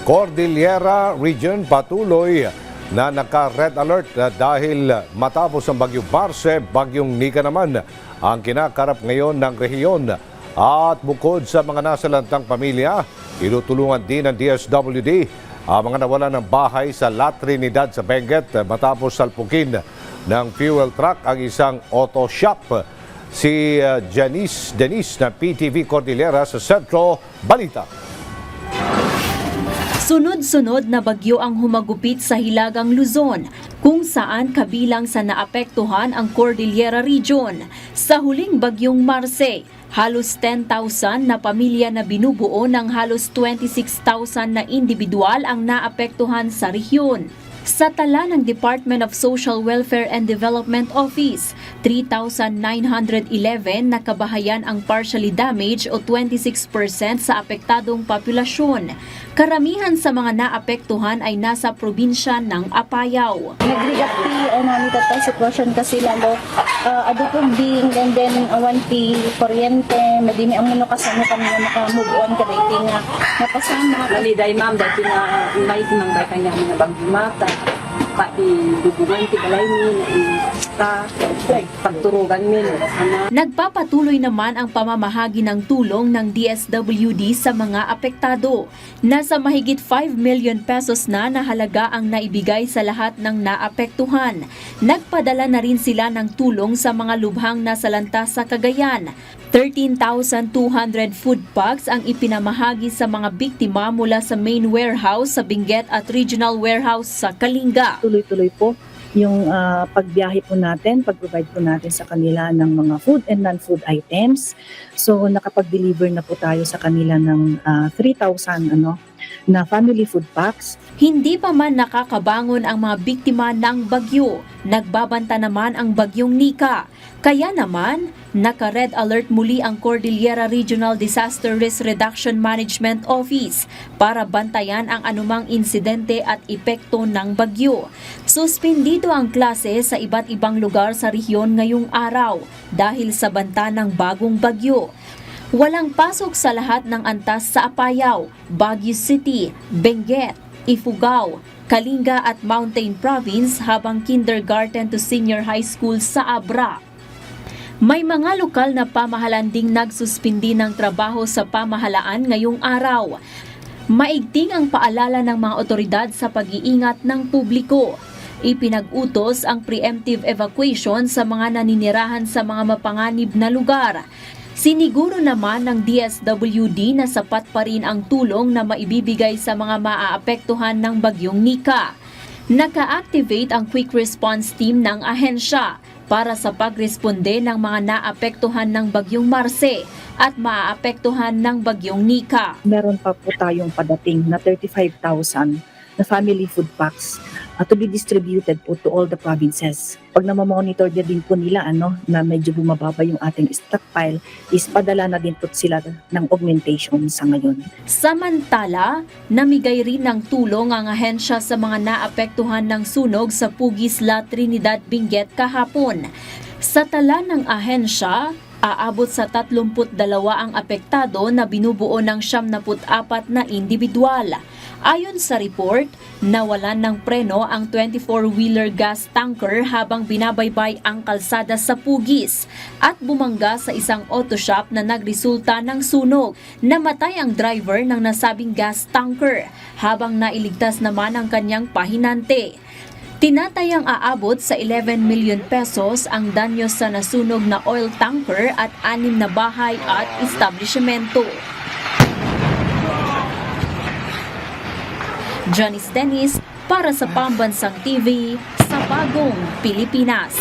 Cordillera Region patuloy na naka-red alert dahil matapos ang Bagyong Marce, Bagyong Nika naman ang kinakarap ngayon ng rehiyon. At bukod sa mga nasalantang pamilya, tinutulungan din ng DSWD ang mga nawalan ng bahay sa La Trinidad sa Benguet matapos salpukin ng fuel truck ang isang auto shop. Si Janice Denise ng PTV Cordillera sa Centro Balita. Sunod-sunod na bagyo ang humagupit sa Hilagang Luzon, kung saan kabilang sa naapektuhan ang Cordillera Region. Sa huling bagyong Marce, halos 10,000 na pamilya na binubuo ng halos 26,000 na individual ang naapektuhan sa rehiyon. Sa tala ng Department of Social Welfare and Development Office, 3,911 na kabahayan ang partially damaged o 26% sa apektadong populasyon. Karamihan sa mga naapektuhan ay nasa probinsya ng Apayao. Nag-react namin tatay sitwasyon kasi lalo adupog ding and then awanti kuryente madimi ang muno kasano kami na maka-move on kada nga napasama. Maliday ma'am dahil na may timang bay kanya mga bagyumata pa ibubugan ti balay ni na pagturugan mi. Nagpapatuloy naman ang pamamahagi ng tulong ng DSWD sa mga apektado. Nasa mahigit 5 million pesos na halaga ang naibigay sa lahat ng naapektuhan. Nagpadala na rin sila ng tulong sa mga lubhang nasalanta sa Cagayan. 13,200 food packs ang ipinamahagi sa mga biktima mula sa main warehouse sa Benguet at regional warehouse sa Kalinga. Tuloy-tuloy po yung pagbiyahe po natin, pag-provide po natin sa kanila ng mga food and non-food items. So nakapag-deliver na po tayo sa kanila ng 3,000 na family food packs. Hindi pa man nakakabangon ang mga biktima ng bagyo. Nagbabanta naman ang bagyong Nika. Kaya naman, naka-red alert muli ang Cordillera Regional Disaster Risk Reduction Management Office para bantayan ang anumang insidente at epekto ng bagyo. Suspendido ang klase sa iba't ibang lugar sa rehiyon ngayong araw dahil sa banta ng bagong bagyo. Walang pasok sa lahat ng antas sa Apayao, Baguio City, Benguet, Ifugao, Kalinga at Mountain Province habang kindergarten to senior high school sa Abra. May mga lokal na pamahalaan ding nagsuspindi ng trabaho sa pamahalaan ngayong araw. Maigting ang paalala ng mga otoridad sa pag-iingat ng publiko. Ipinag-utos ang preemptive evacuation sa mga naninirahan sa mga mapanganib na lugar. Siniguro naman ng DSWD na sapat pa rin ang tulong na maibibigay sa mga maaapektuhan ng bagyong Nika. Naka-activate ang quick response team ng ahensya para sa pagresponde ng mga naapektuhan ng bagyong Marce at maaapektuhan ng bagyong Nika. Meron pa po tayong padating na 35,000 na family food packs to be distributed po to all the provinces. Pag namamonitor din po nila na medyo bumababa yung ating stockpile, is padala na din po sila ng augmentation sa ngayon. Samantala, namigay rin ng tulong ang ahensya sa mga naapektuhan ng sunog sa Pugis, La Trinidad, Benguet kahapon. Sa tala ng ahensya, aabot sa 32 ang apektado na binubuo ng 74 na individual. Ayon sa report, nawalan ng preno ang 24-wheeler gas tanker habang binabaybay ang kalsada sa Pugis at bumangga sa isang auto shop na nagresulta ng sunog. Namatay ang driver ng nasabing gas tanker habang nailigtas naman ang kanyang pahinante. Tinatayang aabot sa 11 million pesos ang danyo sa nasunog na oil tanker at 6 na bahay at establishmento. Janice Denise para sa Pambansang TV sa Bagong Pilipinas.